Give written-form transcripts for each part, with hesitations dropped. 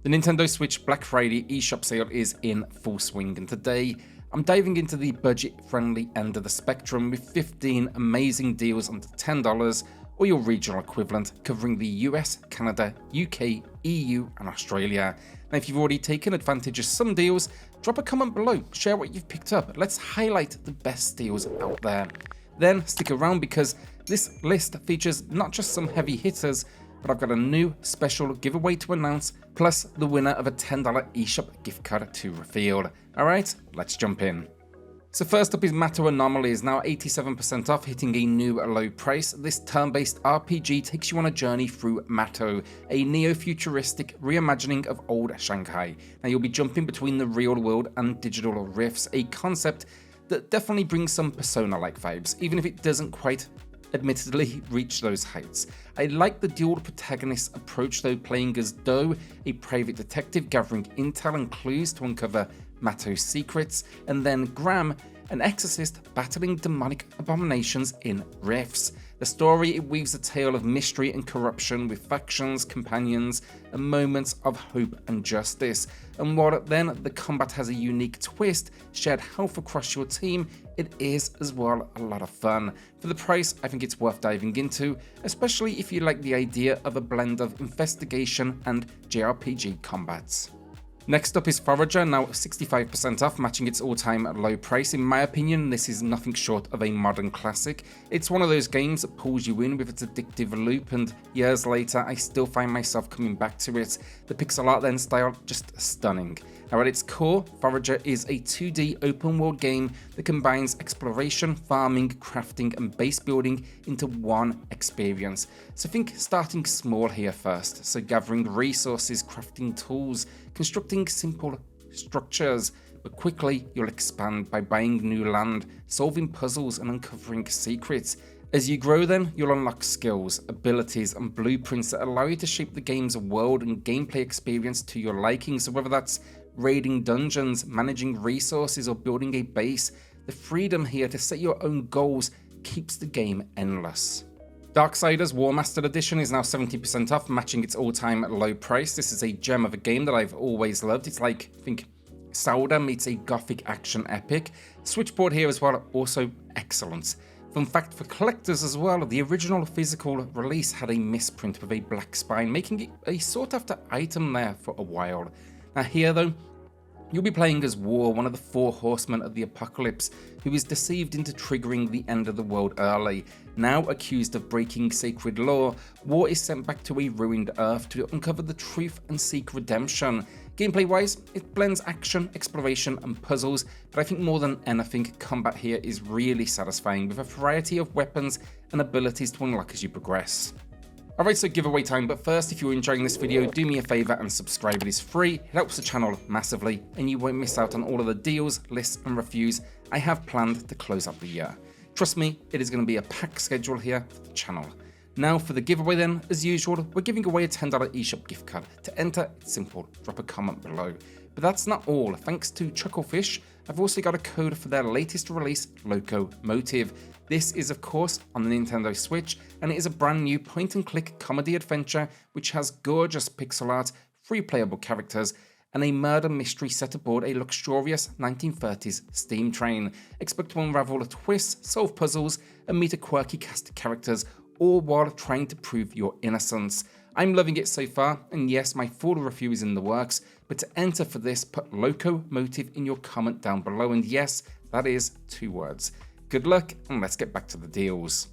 The Nintendo Switch Black Friday eShop sale is in full swing, and today I'm diving into the budget-friendly end of the spectrum with 15 amazing deals under $10 or your regional equivalent, covering the US, Canada, UK, EU and Australia. Now if you've already taken advantage of some deals, drop a comment below, share what you've picked up, let's highlight the best deals out there. Then stick around because this list features not just some heavy hitters, but I've got a new special giveaway to announce, plus the winner of a $10 eShop gift card to reveal. Alright, let's jump in. So first up is Mato Anomalies, now 87% off, hitting a new low price. This turn-based RPG takes you on a journey through Mato, a neo-futuristic reimagining of old Shanghai. Now you'll be jumping between the real world and digital rifts, a concept that definitely brings some Persona-like vibes, even if it doesn't quite admittedly reach those heights. I like the dual protagonist approach though, playing as Do, a private detective gathering intel and clues to uncover Mato's secrets, and then Graham, an exorcist battling demonic abominations in rifts. The story, it weaves a tale of mystery and corruption with factions, companions, and moments of hope and justice. And while then the combat has a unique twist, shared health across your team, it is as well a lot of fun. For the price, I think it's worth diving into, especially if you like the idea of a blend of investigation and JRPG combats. Next up is Forager, now 65% off, matching its all-time low price. In my opinion, this is nothing short of a modern classic. It's one of those games that pulls you in with its addictive loop, and years later, I still find myself coming back to it. The pixel art then style, just stunning. Now at its core, Forager is a 2D open-world game that combines exploration, farming, crafting, and base building into one experience. So think starting small here first, so gathering resources, crafting tools, constructing simple structures, but quickly you'll expand by buying new land, solving puzzles and uncovering secrets. As you grow then, you'll unlock skills, abilities and blueprints that allow you to shape the game's world and gameplay experience to your liking. So whether that's raiding dungeons, managing resources or building a base, the freedom here to set your own goals keeps the game endless. Darksiders Warmastered Edition is now 70% off, matching its all-time low price. This is a gem of a game that I've always loved. It's like, I think, Sauda meets a gothic action epic. Switchboard here as well, also excellent. Fun fact for collectors as well, the original physical release had a misprint with a black spine, making it a sought after item there for a while. Now here though, you'll be playing as War, one of the four horsemen of the apocalypse, who is deceived into triggering the end of the world early. Now accused of breaking sacred law, War is sent back to a ruined Earth to uncover the truth and seek redemption. Gameplay wise, it blends action, exploration and puzzles, but I think more than anything, combat here is really satisfying with a variety of weapons and abilities to unlock as you progress. Alright, so giveaway time, but first, if you're enjoying this video, do me a favour and subscribe. It is free, it helps the channel massively, and you won't miss out on all of the deals, lists and reviews I have planned to close out the year. Trust me, it is going to be a packed schedule here for the channel. Now for the giveaway then, as usual, we're giving away a $10 eShop gift card. To enter, it's simple, drop a comment below. But that's not all. Thanks to Chucklefish, I've also got a code for their latest release, Locomotive. This is of course on the Nintendo Switch, and it is a brand new point-and-click comedy adventure which has gorgeous pixel art, free playable characters, and a murder mystery set aboard a luxurious 1930s steam train. Expect to unravel a twist, solve puzzles, and meet a quirky cast of characters, all while trying to prove your innocence. I'm loving it so far, and yes, my full review is in the works, but to enter for this, put Locomotive in your comment down below, and yes, that is 2 words. Good luck, and let's get back to the deals.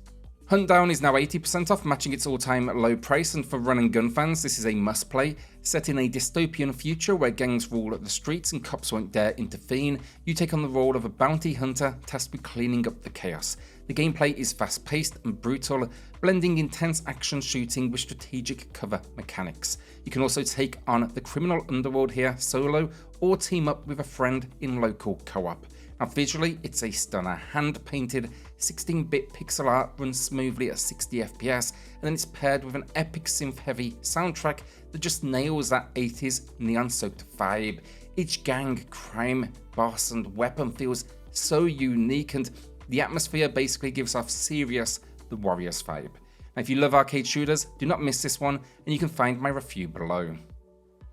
Huntdown is now 80% off, matching its all-time low price, and for run and gun fans, this is a must-play. Set in a dystopian future where gangs rule the streets and cops won't dare intervene, you take on the role of a bounty hunter tasked with cleaning up the chaos. The gameplay is fast-paced and brutal, blending intense action shooting with strategic cover mechanics. You can also take on the criminal underworld here solo, or team up with a friend in local co-op. Now visually, it's a stunner. Hand-painted 16-bit pixel art runs smoothly at 60 FPS, and then it's paired with an epic synth-heavy soundtrack that just nails that 80s neon-soaked vibe. Each gang, crime, boss and weapon feels so unique, and the atmosphere basically gives off serious The Warriors vibe. Now if you love arcade shooters, do not miss this one, and you can find my review below.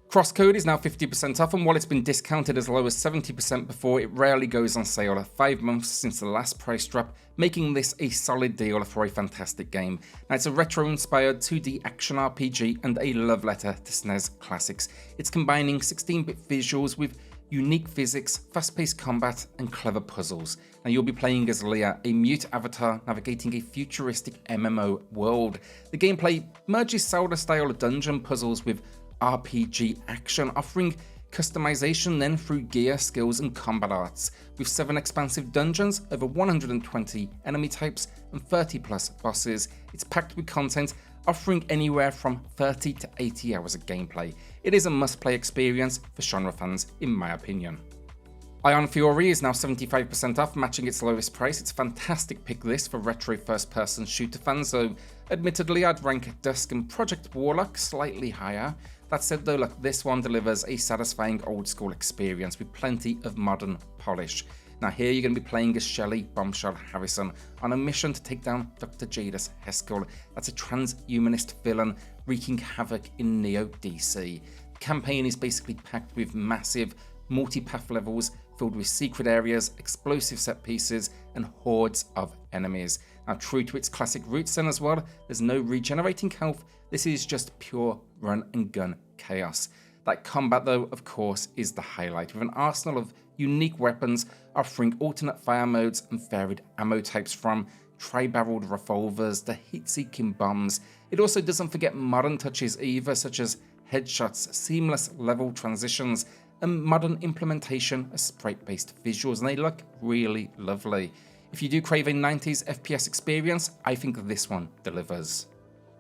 CrossCode is now 50% off, and while it's been discounted as low as 70% before, it rarely goes on sale at 5 months since the last price drop, making this a solid deal for a fantastic game. Now, it's a retro-inspired 2D action RPG and a love letter to SNES classics. It's combining 16-bit visuals with unique physics, fast-paced combat, and clever puzzles. Now, you'll be playing as Leah, a mute avatar navigating a futuristic MMO world. The gameplay merges Zelda-style dungeon puzzles with RPG action, offering customization then through gear, skills, and combat arts. With 7 expansive dungeons, over 120 enemy types, and 30 plus bosses, it's packed with content, offering anywhere from 30 to 80 hours of gameplay. It is a must-play experience for genre fans, in my opinion. Ion Fury is now 75% off, matching its lowest price. It's a fantastic pick this for retro first-person shooter fans, though admittedly I'd rank Dusk and Project Warlock slightly higher. That said though, look, this one delivers a satisfying old-school experience with plenty of modern polish. Now here you're going to be playing as Shelley Bombshell Harrison on a mission to take down Dr. Jadis Heskell. That's a transhumanist villain wreaking havoc in Neo DC. The campaign is basically packed with massive multi-path levels filled with secret areas, explosive set pieces, and hordes of enemies. Now, true to its classic roots then as well, there's no regenerating health. This is just pure run and gun chaos. That combat though, of course, is the highlight, with an arsenal of unique weapons offering alternate fire modes and varied ammo types, from tri-barreled revolvers to heat-seeking bombs. It also doesn't forget modern touches either, such as headshots, seamless level transitions, and modern implementation of sprite-based visuals, and they look really lovely. If you do crave a 90s FPS experience, I think this one delivers.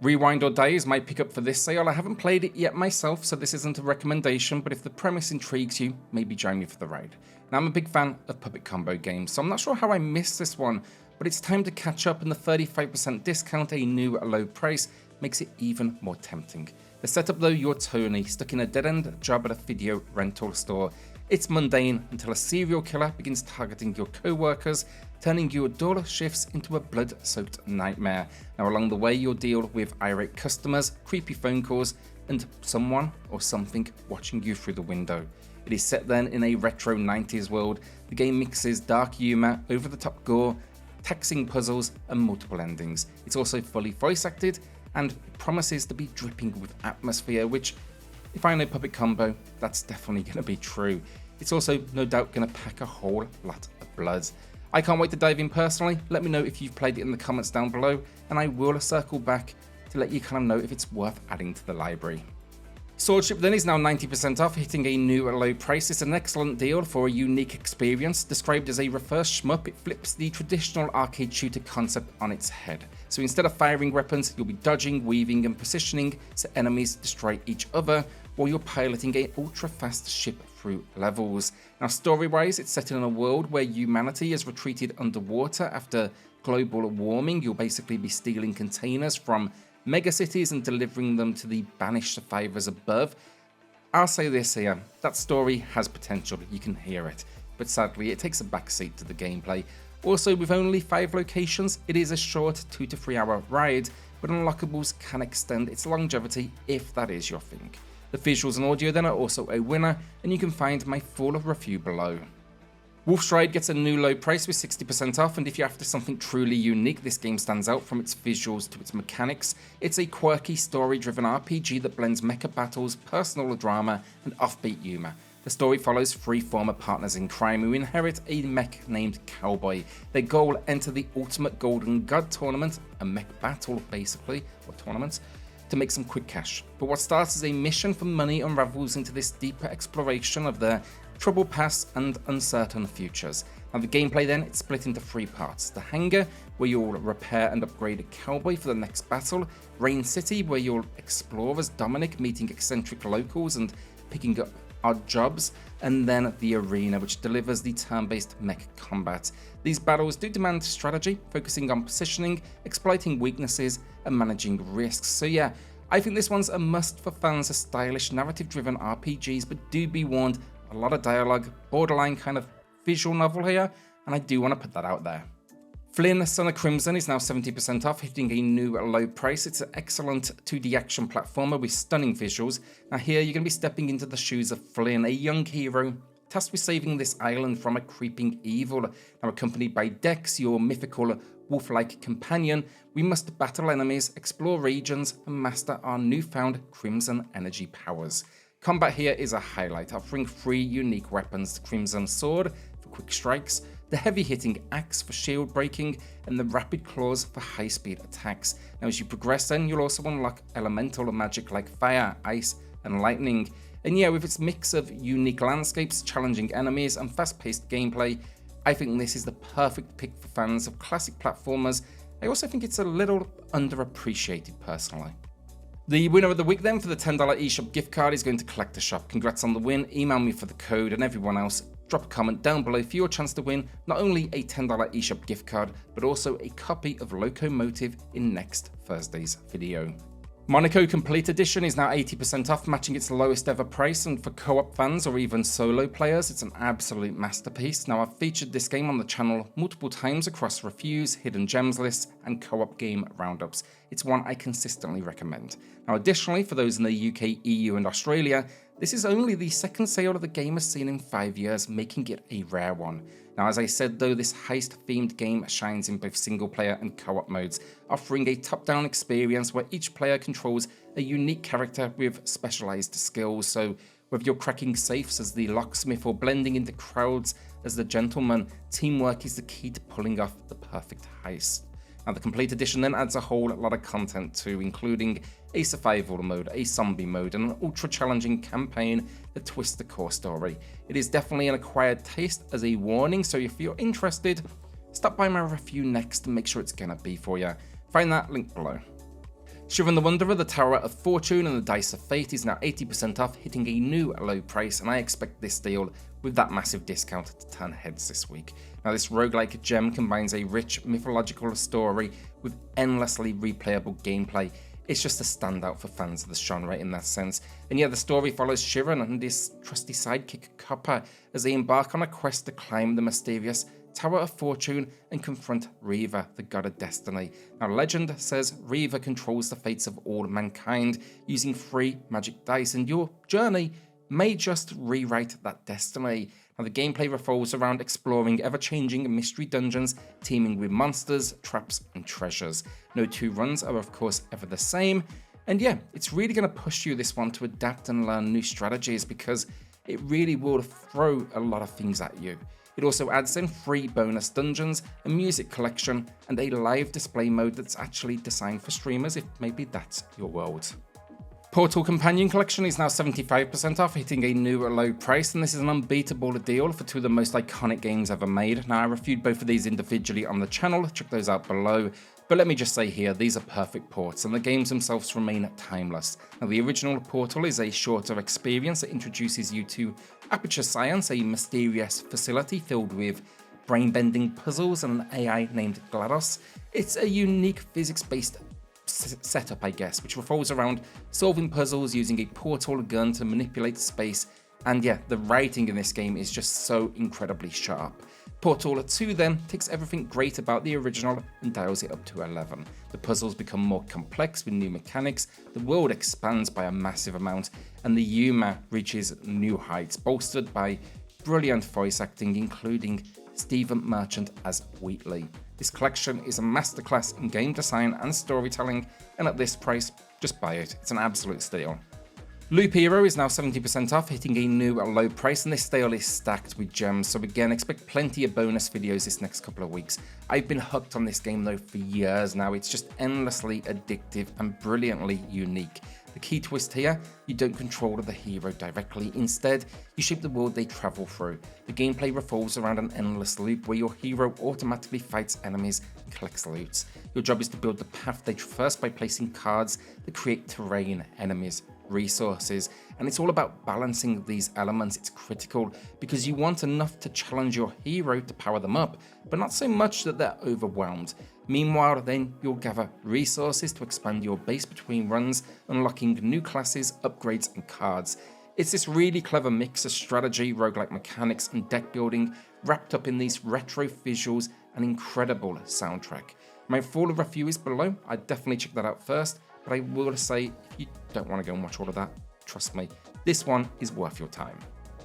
Rewind or Die is my pickup for this sale. I haven't played it yet myself, so this isn't a recommendation, but if the premise intrigues you, maybe join me for the ride. Now, I'm a big fan of puppet combo games, so I'm not sure how I missed this one, but it's time to catch up, and the 35% discount, a new low price, makes it even more tempting. The setup though, you're Tony, stuck in a dead-end job at a video rental store. It's mundane until a serial killer begins targeting your co-workers, turning your dull shifts into a blood-soaked nightmare. Now, along the way, you'll deal with irate customers, creepy phone calls, and someone or something watching you through the window. It is set then in a retro 90s world. The game mixes dark humor, over-the-top gore, taxing puzzles, and multiple endings. It's also fully voice-acted, and it promises to be dripping with atmosphere, which, if I know Puppet Combo, that's definitely going to be true. It's also no doubt going to pack a whole lot of blood. I can't wait to dive in personally. Let me know if you've played it in the comments down below, and I will circle back to let you kind of know if it's worth adding to the library. Swordship then is now 90% off, hitting a new low price. It's an excellent deal for a unique experience. Described as a reverse shmup, it flips the traditional arcade shooter concept on its head. So instead of firing weapons, you'll be dodging, weaving, and positioning so enemies destroy each other while you're piloting an ultra-fast ship through levels. Now, story-wise, it's set in a world where humanity has retreated underwater after global warming. You'll basically be stealing containers from megacities and delivering them to the banished survivors above. I'll say this here, that story has potential, you can hear it, but sadly it takes a backseat to the gameplay. Also, with only 5 locations, it is a short 2 to 3 hour ride, but unlockables can extend its longevity if that is your thing. The visuals and audio then are also a winner, and you can find my full review below. Wolfstride gets a new low price with 60% off, and if you're after something truly unique, this game stands out from its visuals to its mechanics. It's a quirky, story-driven RPG that blends mecha battles, personal drama, and offbeat humour. The story follows 3 former partners in crime who inherit a mech named Cowboy. Their goal: enter the Ultimate Golden God Tournament, a mech battle basically, or tournament, to make some quick cash. But what starts as a mission for money unravels into this deeper exploration of their troubled past and uncertain futures. Now, the gameplay then, it's split into 3 parts. The Hangar, where you'll repair and upgrade a Cowboy for the next battle. Rain City, where you'll explore as Dominic, meeting eccentric locals and picking up odd jobs. And then the Arena, which delivers the turn-based mech combat. These battles do demand strategy, focusing on positioning, exploiting weaknesses, and managing risks. So yeah, I think this one's a must for fans of stylish, narrative-driven RPGs, but do be warned, a lot of dialogue, borderline kind of visual novel here, and I do want to put that out there. Flynn, Son of Crimson is now 70% off, hitting a new low price. It's an excellent 2D action platformer with stunning visuals. Now here you're going to be stepping into the shoes of Flynn, a young hero tasked with saving this island from a creeping evil. Now accompanied by Dex, your mythical wolf-like companion, we must battle enemies, explore regions, and master our newfound Crimson energy powers. Combat here is a highlight, offering 3 unique weapons: the Crimson Sword for quick strikes, the heavy-hitting axe for shield breaking, and the rapid claws for high-speed attacks. Now as you progress then, you'll also unlock elemental magic like fire, ice, and lightning. And yeah, with its mix of unique landscapes, challenging enemies, and fast-paced gameplay, I think this is the perfect pick for fans of classic platformers. I also think it's a little underappreciated personally. The winner of the week then for the $10 eShop gift card is going to Collector Shop. Congrats on the win, email me for the code, and everyone else, drop a comment down below for your chance to win not only a $10 eShop gift card, but also a copy of Locomotive in next Thursday's video. Monaco Complete Edition is now 80% off, matching its lowest ever price, and for co-op fans or even solo players, it's an absolute masterpiece. Now I've featured this game on the channel multiple times across reviews, hidden gems lists, and co-op game roundups. It's one I consistently recommend. Now additionally, for those in the UK, EU and Australia, this is only the second sale of the game has seen in 5 years, making it a rare one. Now as I said though, this heist-themed game shines in both single-player and co-op modes, offering a top-down experience where each player controls a unique character with specialized skills. So whether you're cracking safes as the locksmith or blending into crowds as the gentleman, teamwork is the key to pulling off the perfect heist. Now the Complete Edition then adds a whole lot of content too, including a survival mode, a zombie mode, and an ultra challenging campaign that twists the core story. It is definitely an acquired taste as a warning, so if you're interested, stop by my review next and make sure it's gonna be for you. Find that link below. Shiren the Wanderer, the Tower of Fortune and the Dice of Fate is now 80% off, hitting a new low price, and I expect this deal with that massive discount to turn heads this week. Now this roguelike gem combines a rich mythological story with endlessly replayable gameplay. It's just a standout for fans of the genre in that sense. And yeah, the story follows Shiren and his trusty sidekick Copper as they embark on a quest to climb the mysterious Tower of Fortune and confront Reaver, the god of destiny. Now legend says Reaver controls the fates of all mankind using 3 magic dice, and your journey may just rewrite that destiny. Now the gameplay revolves around exploring ever-changing mystery dungeons teeming with monsters, traps and treasures. No 2 runs are of course ever the same, and yeah, it's really going to push you this one to adapt and learn new strategies because it really will throw a lot of things at you. It also adds in 3 bonus dungeons, a music collection, and a live display mode that's actually designed for streamers if maybe that's your world. Portal Companion Collection is now 75% off, hitting a new low price, and this is an unbeatable deal for 2 of the most iconic games ever made. Now I reviewed both of these individually on the channel, check those out below, but let me just say here, these are perfect ports, and the games themselves remain timeless. Now the original Portal is a shorter experience that introduces you to Aperture Science, a mysterious facility filled with brain-bending puzzles and an AI named GLaDOS. It's a unique physics-based setup, I guess, which revolves around solving puzzles using a portal gun to manipulate space, and yeah, the writing in this game is just so incredibly sharp. Portal 2 then takes everything great about the original and dials it up to 11. The puzzles become more complex with new mechanics, the world expands by a massive amount, and the humour reaches new heights, bolstered by brilliant voice acting, including Stephen Merchant as Wheatley. This collection is a masterclass in game design and storytelling, and at this price, just buy it. It's an absolute steal. Loop Hero is now 70% off, hitting a new low price, and this sale is stacked with gems, so again, expect plenty of bonus videos this next couple of weeks. I've been hooked on this game though for years now. It's just endlessly addictive and brilliantly unique. The key twist here, you don't control the hero directly, instead, you shape the world they travel through. The gameplay revolves around an endless loop where your hero automatically fights enemies and collects loot. Your job is to build the path they traverse by placing cards that create terrain, enemies, resources, and it's all about balancing these elements. It's critical because you want enough to challenge your hero to power them up, but not so much that they're overwhelmed. Meanwhile, then you'll gather resources to expand your base between runs, unlocking new classes, upgrades, and cards. It's this really clever mix of strategy, roguelike mechanics, and deck building wrapped up in these retro visuals an incredible soundtrack. My full review is below, I'd definitely check that out first, but I will say, if you don't want to go and watch all of that, trust me, this one is worth your time.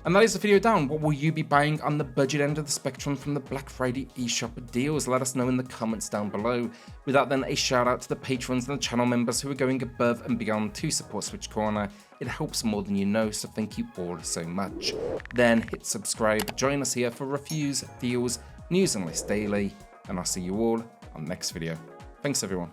And that is the video down. What will you be buying on the budget end of the spectrum from the Black Friday eShop deals? Let us know in the comments down below. With that then, a shout out to the patrons and the channel members who are going above and beyond to support SwitchCorner. It helps more than you know, so thank you all so much. Then hit subscribe, join us here for reviews, deals, news and lists daily, and I'll see you all on the next video. Thanks everyone.